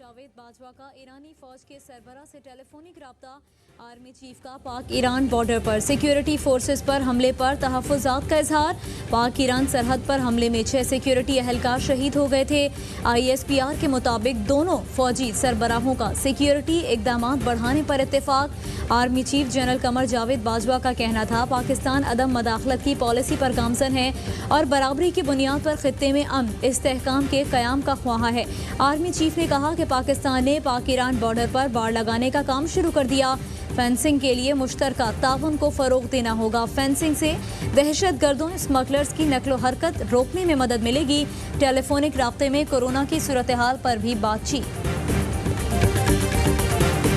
जावेद बाजवा का ईरानी फौज के सरबराह से टेलीफोनिक राब्ता। आर्मी चीफ का पाक ईरान बॉर्डर पर सिक्योरिटी फोर्सेस पर हमले पर तहफ़्फ़ुज़ात का इजहार। पाक ईरान सरहद पर हमले में 6 सिक्योरिटी अहलकार शहीद हो गए थे। ISPR के मुताबिक दोनों फौजी सरबराहों का सिक्योरिटी इक़दाम बढ़ाने पर इत्तेफाक। Army chief general Qamar Javed Bajwa का कहना था, पाकिस्तान अदम मदाखलत की पॉलिसी पर गामजन है और बराबरी की बुनियाद पर खित्ते में अमन इस्तेहकाम के क़याम का ख्वाहा है। आर्मी चीफ ने कहा कि पाकिस्तान ने पाक ईरान बॉर्डर पर बाड़ लगाने का काम शुरू कर दिया। फेंसिंग के लिए मुश्तरका ताउन को फ़रोग़ देना होगा। फेंसिंग से दहशत गर्दों स्मगलर्स की नकलो हरकत रोकने में मदद मिलेगी। टेलीफोनिक राब्ते में कोरोना की सूरत हाल पर भी बातचीत।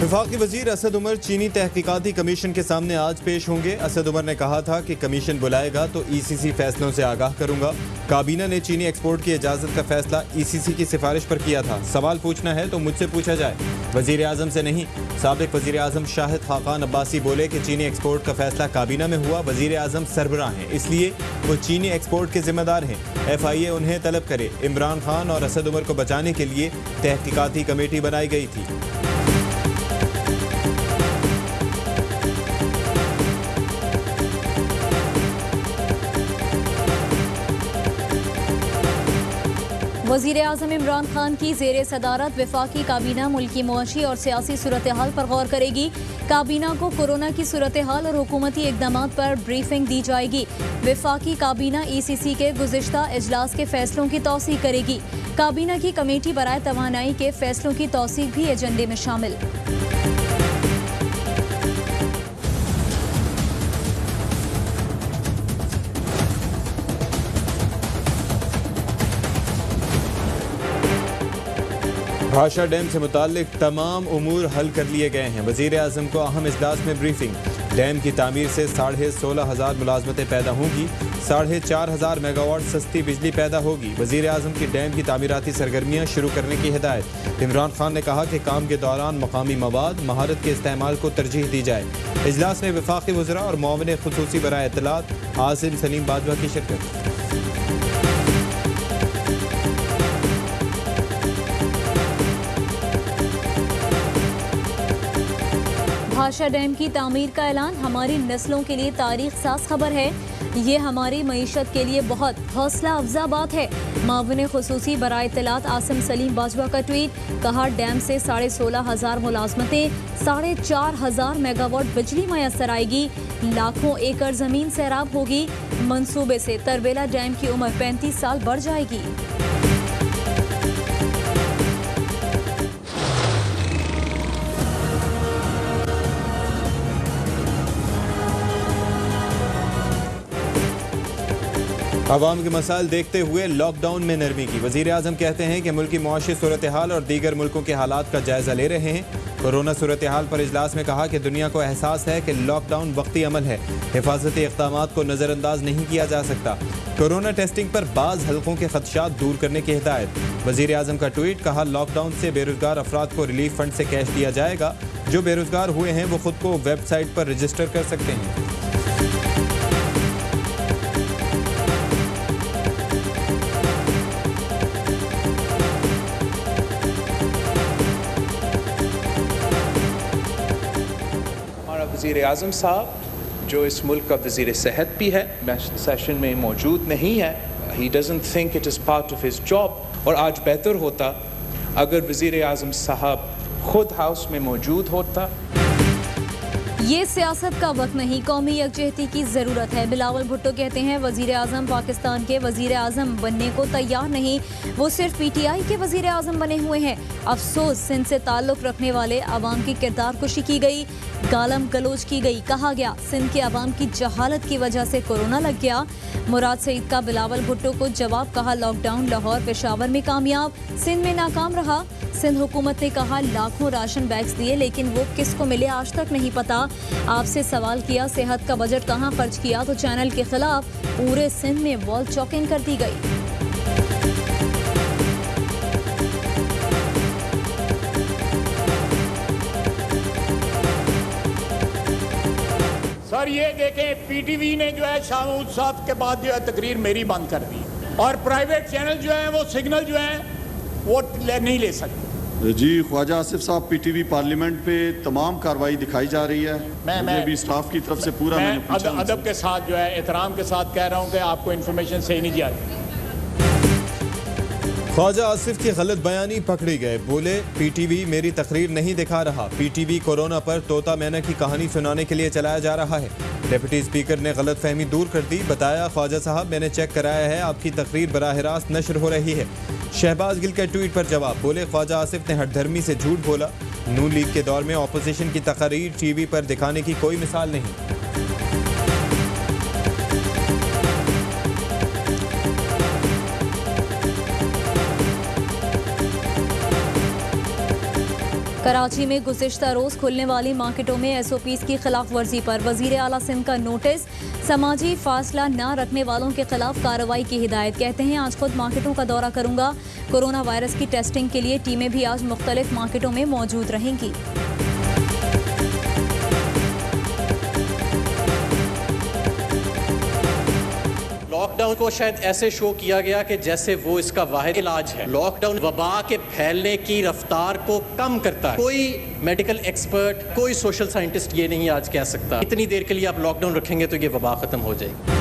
वफाकी वज़ीर असद उमर चीनी तहकीकाती कमीशन के सामने आज पेश होंगे। असद उमर ने कहा था कि कमीशन बुलाएगा तो ECC फैसलों से आगाह करूंगा। काबीना ने चीनी एक्सपोर्ट की इजाज़त का फैसला ECC की सिफारिश पर किया था। सवाल पूछना है तो मुझसे पूछा जाए, वज़ीर आज़म से नहीं। साबिक़ वज़ीर आज़म शाहिद खाकान अब्बासी बोले कि चीनी एक्सपोर्ट का फैसला काबीना में हुआ, वज़ीर आज़म सरबराह हैं, इसलिए वो चीनी एक्सपोर्ट के जिम्मेदार हैं। FIA उन्हें तलब करे। इमरान खान और असद उमर को बचाने के लिए तहकीकाती कमेटी बनाई गई थी। वज़ीर आज़म इमरान खान की ज़ेरे सदारत वफाकी काबीना मुल्की मुआशी और सियासी सूरत हाल पर गौर करेगी। काबीना को कोरोना की सूरत हाल और हुकूमती इक़दाम पर ब्रीफिंग दी जाएगी। वफाकी काबीना ECC के गुज़िश्ता इजलास के फैसलों की तौसीक़ करेगी। काबीना की कमेटी बराए तवानाई के फैसलों की तौसीक़ भी एजेंडे में शामिल। भाषा डैम से मुताल्लिक तमाम उमूर हल कर लिए गए हैं। वज़ीर आज़म को अहम इजलास में ब्रीफिंग। डैम की तामीर से 16,500 मुलाजमतें पैदा होंगी। 4,500 मेगावाट सस्ती बिजली पैदा होगी। वज़ीर आज़म की डैम की तामीराती सरगर्मियाँ शुरू करने की हिदायत। इमरान खान ने कहा कि काम के दौरान मकामी मवाद महारत के इस्तेमाल को तरजीह दी जाए। इजलास में वफाकी वज़रा और मुआविन खुसूसी बराए इत्तलात आसिम सलीम बाजवा की शिरकत। भाषा डैम की तामीर का ऐलान हमारी नस्लों के लिए तारीख साज खबर है। ये हमारी मईशत के लिए बहुत हौसला अफजा बात है। मुआविन खुसूसी बराए इत्तलात आसिम सलीम बाजवा का ट्वीट। कहा, डैम से 16,500 मुलाजमतें, 4,500 मेगावाट बिजली मैसर आएगी। लाखों एकड़ जमीन सैराब होगी। मंसूबे से तरबेला डैम की उम्र 35 साल बढ़ जाएगी। अवाम के मसाइल देखते हुए लॉकडाउन में नरमी की। वज़ीर आज़म कहते हैं कि मुल्की मुआशी सूरत हाल और दीगर मुल्कों के हालात का जायज़ा ले रहे हैं। कोरोना सूरत हाल पर इजलास में कहा कि दुनिया को एहसास है कि लॉकडाउन वक्ती अमल है, हिफाजती इक़दामात को नज़रअंदाज नहीं किया जा सकता। कोरोना टेस्टिंग पर बाज़ हल्कों के खदशात दूर करने की हिदायत। वज़ीर आज़म का ट्वीट। कहा, लॉकडाउन से बेरोज़गार अफराद को रिलीफ फंड से कैश दिया जाएगा। जो बेरोज़गार हुए हैं वो खुद को वेबसाइट पर रजिस्टर कर सकते हैं। वज़ीर आज़म साहब जो इस मुल्क का वज़ीर सेहत भी है, सेशन में मौजूद नहीं है। He doesn't think it is part of his job. और आज बेहतर होता अगर वज़ीर आज़म साहब खुद हाउस में मौजूद होता। ये सियासत का वक्त नहीं, कौमी यकजहती की ज़रूरत है। बिलावल भुट्टो कहते हैं, वज़ीर आज़म पाकिस्तान के वज़ीर आज़म बनने को तैयार नहीं, वो सिर्फ PTI के वज़ीर आज़म बने हुए हैं। अफसोस, सिंध से ताल्लुक़ रखने वाले अवाम की किरदार कुशी की गई, गालम गलोच की गई। कहा गया सिंध के अवाम की जहालत की वजह से कोरोना लग गया। मुराद सईद का बिलावल भुट्टो को जवाब। कहा, लॉकडाउन लाहौर पेशावर में कामयाब, सिंध में नाकाम रहा। सिंध हुकूमत ने कहा लाखों राशन बैग्स दिए, लेकिन वो किसको मिले आज तक नहीं पता। आपसे सवाल किया सेहत का बजट कहाँ खर्च किया, तो चैनल के खिलाफ पूरे सिंध में वॉल चौकिंग कर दी गई। सर ये देखें, PTV ने जो है शाम साहब के बाद जो है तकरीर मेरी बंद कर दी और प्राइवेट चैनल जो है वो सिग्नल जो है वो नहीं ले सकते। जी ख्वाजा आसिफ साहब, पीटीवी पार्लियामेंट पे तमाम कार्रवाई दिखाई जा रही है। मुझे भी स्टाफ की तरफ से पूरा मैंने पूछा मैं अदब के साथ जो है, एहतराम के साथ कह रहा हूँ कि आपको इन्फॉर्मेशन सही नहीं जा रही। ख्वाजा आसिफ की गलत बयानी पकड़ी गए, बोले पीटीवी मेरी तकरीर नहीं दिखा रहा, पीटीवी कोरोना पर तोता मैना की कहानी सुनाने के लिए चलाया जा रहा है। डिप्टी स्पीकर ने गलत फहमी दूर कर दी, बताया ख्वाजा साहब मैंने चेक कराया है, आपकी तकरीर बराह रास्त नशर हो रही है। शहबाज गिल के ट्वीट पर जवाब, बोले ख्वाजा आसिफ ने हठधर्मी से झूठ बोला, नून लीग के दौर में अपोजिशन की तकरीर टीवी पर दिखाने की कोई मिसाल नहीं। कराची में गुज़िश्ता रोज़ खुलने वाली मार्केटों में SOPs की खिलाफ वर्जी पर वज़ीर आला सिंध का नोटिस, समाजी फासला न रखने वालों के खिलाफ कार्रवाई की हिदायत। कहते हैं आज खुद मार्केटों का दौरा करूंगा। कोरोना वायरस की टेस्टिंग के लिए टीमें भी आज मुख्तलिफ मार्केटों में मौजूद रहेंगी। लॉकडाउन को शायद ऐसे शो किया गया कि जैसे वो इसका वाहिद इलाज है। लॉकडाउन वबा के फैलने की रफ्तार को कम करता है। कोई मेडिकल एक्सपर्ट, कोई सोशल साइंटिस्ट ये नहीं आज कह सकता इतनी देर के लिए आप लॉकडाउन रखेंगे तो ये वबा खत्म हो जाएगी।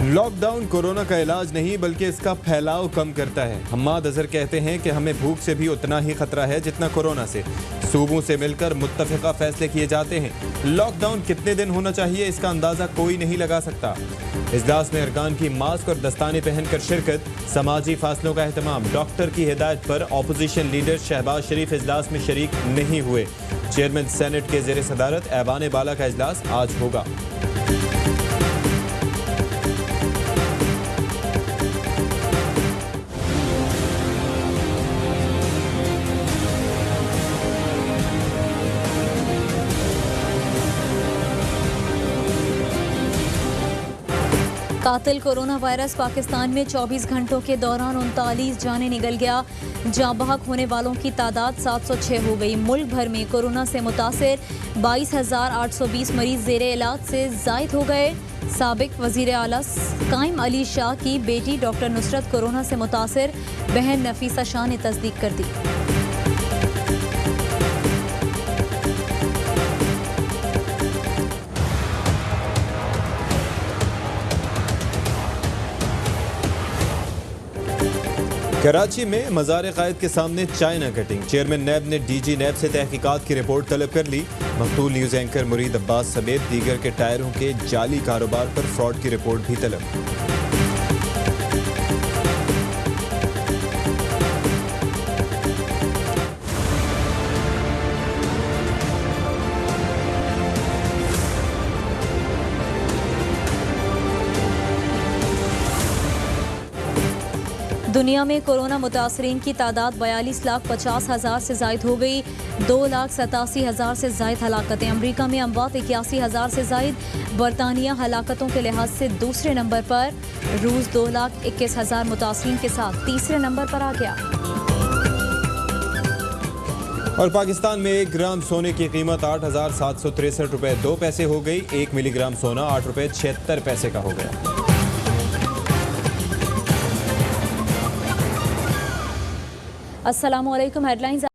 लॉकडाउन कोरोना का इलाज नहीं बल्कि इसका फैलाव कम करता है। हम्माद अजहर कहते हैं कि हमें भूख से भी उतना ही खतरा है जितना कोरोना से। सूबों से मिलकर मुत्तफिका फैसले किए जाते हैं। लॉकडाउन कितने दिन होना चाहिए इसका अंदाजा कोई नहीं लगा सकता। इजलास में अरकान की मास्क और दस्ताने पहनकर शिरकत, समाजी फासलों का एहतमाम। डॉक्टर की हिदायत पर अपोजिशन लीडर शहबाज शरीफ इजलास में शरीक नहीं हुए। चेयरमैन सेनेट के ज़ेर सदारत ऐवान बाला का इजलास आज होगा। कातिल कोरोना वायरस, पाकिस्तान में 24 घंटों के दौरान 39 जानें निकल गया। जाँ बहक होने वालों की तादाद 706 हो गई। मुल्क भर में कोरोना से मुतासिर 22,820 मरीज ज़ेरे इलाज से जायद हो गए। साबिक वज़ीर आला कायम अली शाह की बेटी डॉक्टर नुसरत कोरोना से मुतासिर, बहन नफीसा शाह ने तस्दीक कर दी। कराची में मज़ार क़ायद के सामने चाइना कटिंग। चेयरमैन नैब ने DG नैब से तहकीकात की रिपोर्ट तलब कर ली। मकतूल न्यूज़ एंकर मुरीद अब्बास समेत दीगर के टायरों के जाली कारोबार पर फ्रॉड की रिपोर्ट भी तलब। दुनिया में कोरोना मुतासरीन की तादाद 42,50,000 से जायद हो गई। 2,87,000 से जायद हलाकतें। अमरीका में अमवात 81,000 से जायद। बरतानिया हलाकतों के लिहाज से दूसरे नंबर पर। रूस 2,21,000 मुतासरीन के साथ तीसरे नंबर पर आ गया। और पाकिस्तान में 1 ग्राम सोने की कीमत 8,763 रुपये 2 पैसे हो गई। 1 मिलीग्राम सोना 8 रुपये 76 पैसे का हो गया। अस्सलामुअलैकुम। हेडलाइंस